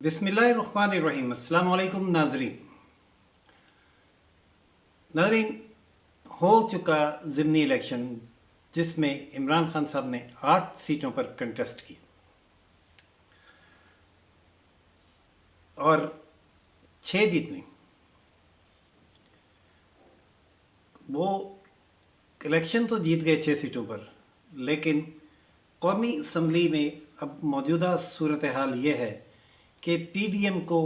बिस्मिल्लाहिर्रहमानिर्रहीम। अस्सलाम वालेकुम नाजरीन। हो चुका ज़िमनी इलेक्शन जिसमें इमरान खान साहब ने 8 सीटों पर कंटेस्ट किया और 6 जीत ली। वो इलेक्शन तो जीत गए 6 सीटों पर, लेकिन कौमी असम्बली में अब मौजूदा सूरत हाल ये है कि पीडीएम को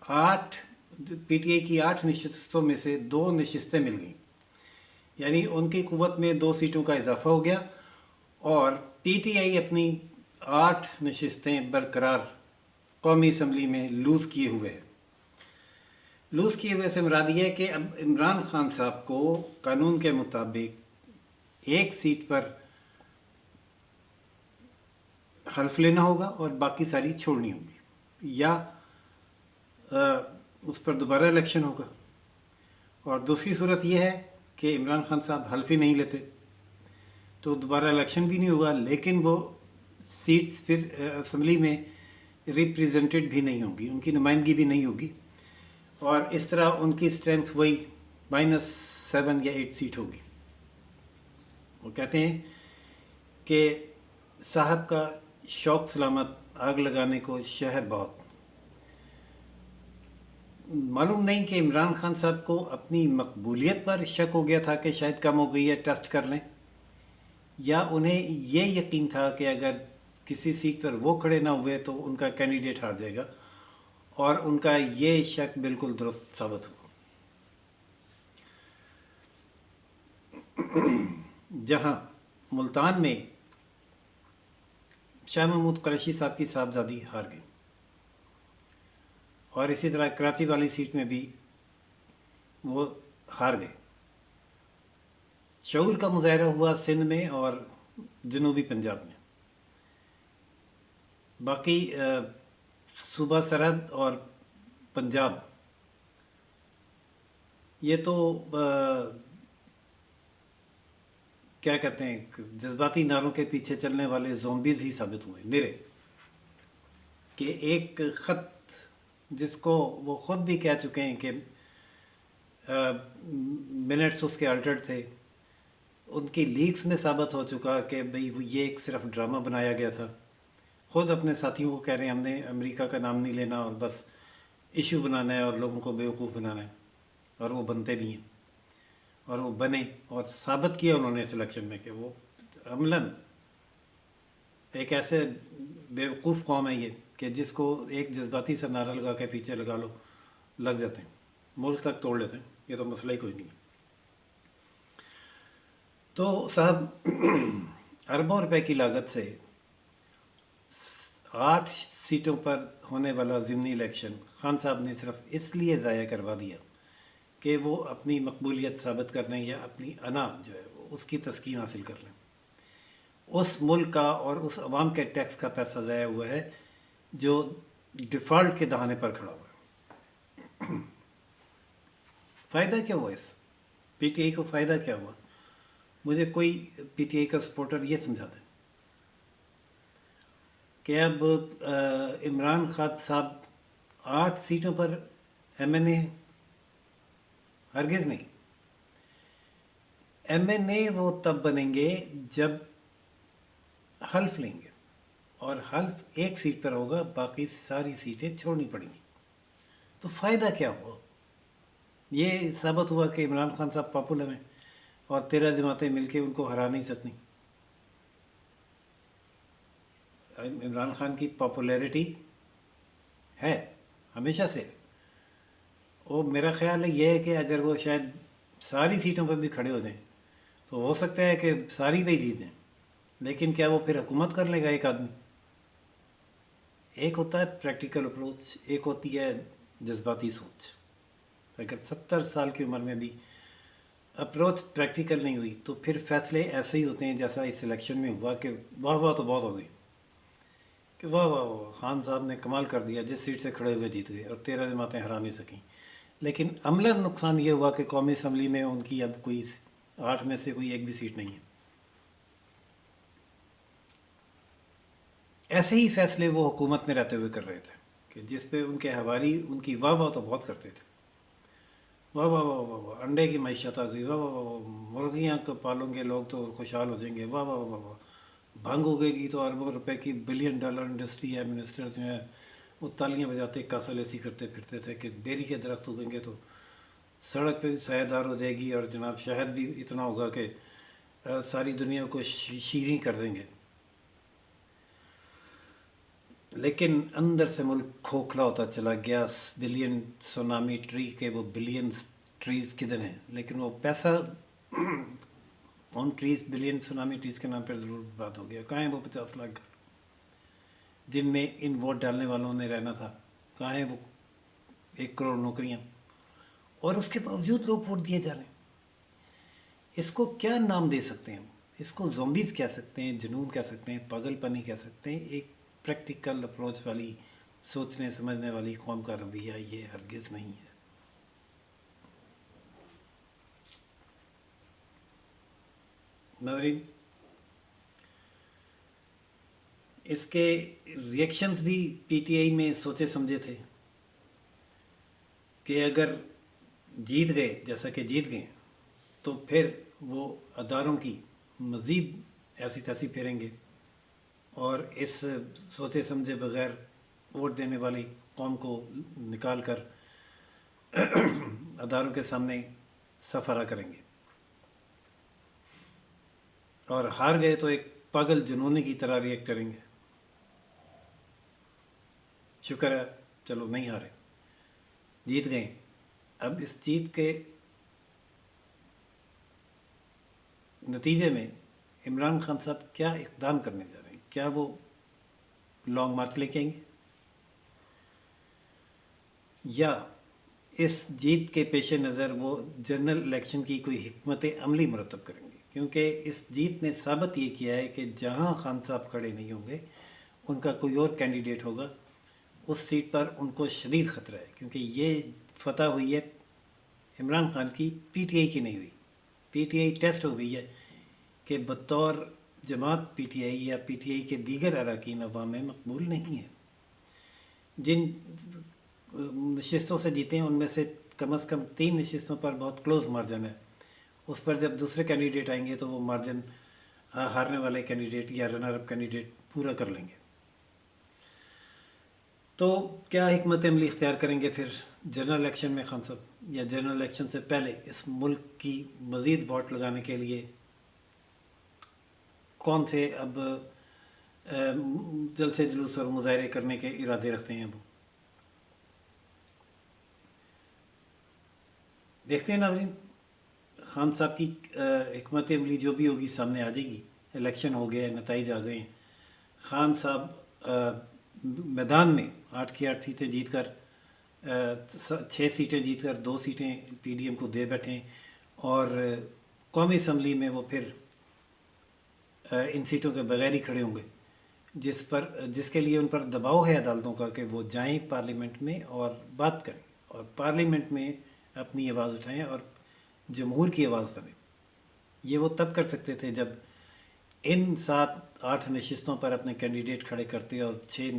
8 पीटीआई की 8 नशिस्तों में से 2 नशिस्तें मिल गईं, यानी उनकी कुव्वत में 2 सीटों का इजाफा हो गया और पीटीआई अपनी 8 नशिस्तें बरकरार कौमी असम्बली में लूज़ किए हुए है। लूज़ किए हुए से मुराद ये है कि अब इमरान खान साहब को कानून के मुताबिक एक सीट पर हल्फ लेना होगा और बाकी सारी छोड़नी होगी, या उस पर दोबारा इलेक्शन होगा। और दूसरी सूरत यह है कि इमरान खान साहब हल्फ ही नहीं लेते तो दोबारा इलेक्शन भी नहीं होगा, लेकिन वो सीट्स फिर असम्बली में रिप्रेजेंटेड भी नहीं होंगी, उनकी नुमाइंदगी भी नहीं होगी, और इस तरह उनकी स्ट्रेंथ वही -7 या 8 सीट होगी। वो कहते हैं कि साहब का शौक सलामत, आग लगाने को शहर बहुत। मालूम नहीं कि इमरान खान साहब को अपनी मकबूलियत पर शक हो गया था कि शायद कम हो गई है, टेस्ट कर लें, या उन्हें ये यकीन था कि अगर किसी सीट पर वो खड़े ना हुए तो उनका कैंडिडेट हार जाएगा, और उनका ये शक बिल्कुल दुरुस्त साबित हुआ। जहां मुल्तान में शाह महमूद कुरैशी साहब की साहबजादी हार गई, और इसी तरह कराची वाली सीट में भी वो हार गए। शऊर का मुजाहरा हुआ सिंध में और जनूबी पंजाब में। बाकी सूबा सरहद और पंजाब ये तो क्या कहते हैं, जज्बाती नारों के पीछे चलने वाले ज़ोंबीज़ ही साबित हुए निरे। कि एक ख़त जिसको वो ख़ुद भी कह चुके हैं कि मिनट्स उसके अल्टर्ड थे, उनकी लीक्स में साबित हो चुका कि भाई ये एक सिर्फ ड्रामा बनाया गया था। ख़ुद अपने साथियों को कह रहे हैं हमने अमेरिका का नाम नहीं लेना और बस इशू बनाना है और लोगों को बेवकूफ़ बनाना है, और वो बनते भी हैं और वो बने, और साबित किया उन्होंने सिलेक्शन में कि वो अमलन एक ऐसे बेवकूफ़ कौम है ये कि जिसको एक जज्बाती सा नारा लगा के पीछे लगा लो लग जाते हैं, मुल्क तक तोड़ लेते हैं। ये तो मसला ही कोई नहीं। तो साहब अरबों रुपए की लागत से 8 सीटों पर होने वाला ज़िमनी इलेक्शन खान साहब ने सिर्फ इसलिए ज़ाया करवा दिया कि वो अपनी मकबूलियत साबित कर लें या अपनी अना जो है वो उसकी तस्कीन हासिल कर लें। उस मुल्क का और उस अवाम के टैक्स का पैसा ज़ाया हुआ है जो डिफ़ॉल्ट के दहाने पर खड़ा हुआ है। फ़ायदा क्या हुआ इस पीटीआई को? फ़ायदा क्या हुआ? मुझे कोई पीटीआई का सपोर्टर ये समझा दें कि अब इमरान खान साहब 8 सीटों पर एमएनए, हरगिज़ नहीं। एमएनए वो तब बनेंगे जब हल्फ लेंगे, और हल्फ एक सीट पर होगा, बाकी सारी सीटें छोड़नी पड़ेंगी। तो फ़ायदा क्या हुआ? ये साबित हुआ कि इमरान खान साहब पॉपुलर हैं और 13 जमातें मिलके उनको हरा नहीं सकती। इमरान खान की पॉपुलैरिटी है हमेशा से। वो मेरा ख्याल है ये है कि अगर वो शायद सारी सीटों पर भी खड़े हो जाएं तो हो सकता है कि सारी पे जीत दें, लेकिन क्या वो फिर हुकूमत कर लेगा एक आदमी? एक होता है प्रैक्टिकल अप्रोच, एक होती है जज्बाती सोच। अगर 70 साल की उम्र में भी अप्रोच प्रैक्टिकल नहीं हुई तो फिर फैसले ऐसे ही होते हैं जैसा इस इलेक्शन में हुआ कि वाह वाह तो बहुत हो गई कि वाह वाह वाह खान साहब ने कमाल कर दिया, जिस सीट से खड़े हुए जीत गए और 13 जमातें हरा नहीं सकें। लेकिन अमलन नुकसान ये हुआ कि कौमी असम्बली में उनकी अब कोई 8 में से कोई एक भी सीट नहीं है। ऐसे ही फैसले वो हुकूमत में रहते हुए कर रहे थे कि जिस पे उनके हवारी उनकी वाह वाह तो बहुत करते थे। वाह वाह वाह वाह वाह, अंडे की मैशत आ गई, वाह वाह वाह वाह, मुर्गियाँ तो पालोगे लोग तो खुशहाल हो जाएंगे, वाह वाह वाह वाह, भांग उगेगी तो अरबों रुपए की बिलियन डॉलर इंडस्ट्री है, मिनिस्टर्स जो हैं वो तालियां बजाते कासल ऐसी करते फिरते थे कि बेरी के दरख्त उगेंगे तो सड़क पे भी सायेदार हो जाएगी, और जनाब शहद भी इतना होगा कि सारी दुनिया को शीरीं कर देंगे। लेकिन अंदर से मुल्क खोखला होता चला गया। बिलियन सुनामी ट्री के वो बिलियंस ट्रीज़ किधर हैं, लेकिन वो पैसा उन ट्रीज़ बिलियन सुनामी ट्रीज़ के नाम पर ज़रूर बात हो गया। कहाँ है वो 50 लाख घर जिनमें इन वोट डालने वालों ने रहना था? कहाँ है वो 1 करोड़ नौकरियाँ? और उसके बावजूद लोग वोट दिए जा रहे हैं। इसको क्या नाम दे सकते हैं हम? इसको ज़ॉम्बीज़ कह सकते हैं, जुनून कह सकते हैं, पागलपनी कह सकते हैं। एक प्रैक्टिकल अप्रोच वाली, सोचने समझने वाली कौम का रवैया ये हरगिज़ नहीं है। नाज़रीन, इसके रिएक्शंस भी पीटीआई में सोचे समझे थे कि अगर जीत गए, जैसा कि जीत गए, तो फिर वो अदारों की मज़ीद ऐसी तैसी फेरेंगे और इस सोचे समझे बगैर वोट देने वाली कौम को निकाल कर अदारों के सामने सफरा करेंगे, और हार गए तो एक पागल जुनूनी की तरह रिएक्ट करेंगे। शुक्र है चलो नहीं हारे, जीत गए। अब इस जीत के नतीजे में इमरान खान साहब क्या इक़दाम करने जा रहे हैं? क्या वो लॉन्ग मार्च लेके आएंगे, या इस जीत के पेश नज़र वो जनरल इलेक्शन की कोई हिकमत अमली मुरतब करेंगे? क्योंकि इस जीत ने साबित ये किया है कि जहां खान साहब खड़े नहीं होंगे, उनका कोई और कैंडिडेट होगा, उस सीट पर उनको शदीद ख़तरा है। क्योंकि ये फतह हुई है इमरान खान की, पीटीआई की नहीं हुई। पीटीआई टेस्ट हो गई है कि बतौर जमात पीटीआई या पीटीआई के दीगर अरकान अवाम में मकबूल नहीं है। जिन नशिस्तों से जीते हैं उनमें से कम 3 नशिस्तों पर बहुत क्लोज मार्जिन है। उस पर जब दूसरे कैंडिडेट आएंगे तो वो मार्जिन हारने वाले कैंडिडेट या रनर अप कैंडिडेट पूरा कर लेंगे। तो क्या हिकमत अमली इख्तियार करेंगे फिर जनरल इलेक्शन में खान साहब, या जनरल इलेक्शन से पहले इस मुल्क की मज़ीद वोट लगाने के लिए कौन से अब जलसे जुलूस और मुजाहरे करने के इरादे रखते हैं? वो देखते हैं नाज़रीन। खान साहब की हिकमत अमली जो भी होगी सामने आ जाएगी। इलेक्शन हो गया, नतीजे आ गए। खान साहब मैदान में 8 की 8 सीटें जीत कर 6 सीटें जीत कर 2 सीटें पीडीएम को दे बैठे, और कौमी असम्बली में वो फिर इन सीटों के बगैर ही खड़े होंगे, जिसके लिए उन पर दबाव है अदालतों का कि वो जाएं पार्लियामेंट में और बात करें, और पार्लियामेंट में अपनी आवाज़ उठाएं और जमहूर की आवाज़ बने। ये वो तब कर सकते थे जब इन 7-8 नशिस्तों पर अपने कैंडिडेट खड़े करते और 6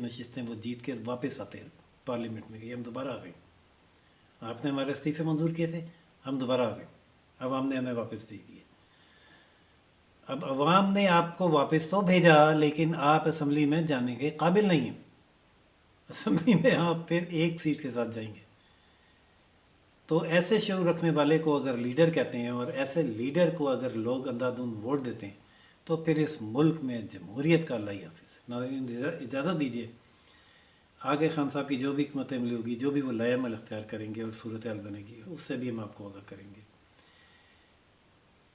नशिस्तें वो जीत के वापस आते पार्लियामेंट में कि हम दोबारा आ गए, आपने हमारे इस्तीफ़े मंजूर किए थे, हम दोबारा आ गए, अवाम ने हमें वापस भेज दिए। अब अवाम ने आपको वापस तो भेजा, लेकिन आप असम्बली में जाने के काबिल नहीं हैं। असम्बली में आप फिर एक सीट के साथ जाएंगे। तो ऐसे शऊर रखने वाले को अगर लीडर कहते हैं, और ऐसे लीडर को अगर लोग अंधाधुंध वोट देते हैं, तो फिर इस मुल्क में जमहूरियत का अल्लाह ही हाफिज़। नाज़रीन, इजाज़त दीजिए, आगे खान साहब की जो भी हिकमत अमली होगी, जो भी वो लाएमल अख्तियार करेंगे और सूरत हाल बनेगी, उससे भी हम आपको आगाह करेंगे।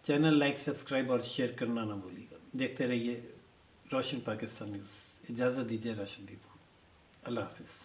चैनल लाइक, सब्सक्राइब और शेयर करना ना भूलिएगा। देखते रहिए रोशन पाकिस्तान न्यूज़। इजाज़त दीजिए राशनदीप को। अल्लाह हाफिज़।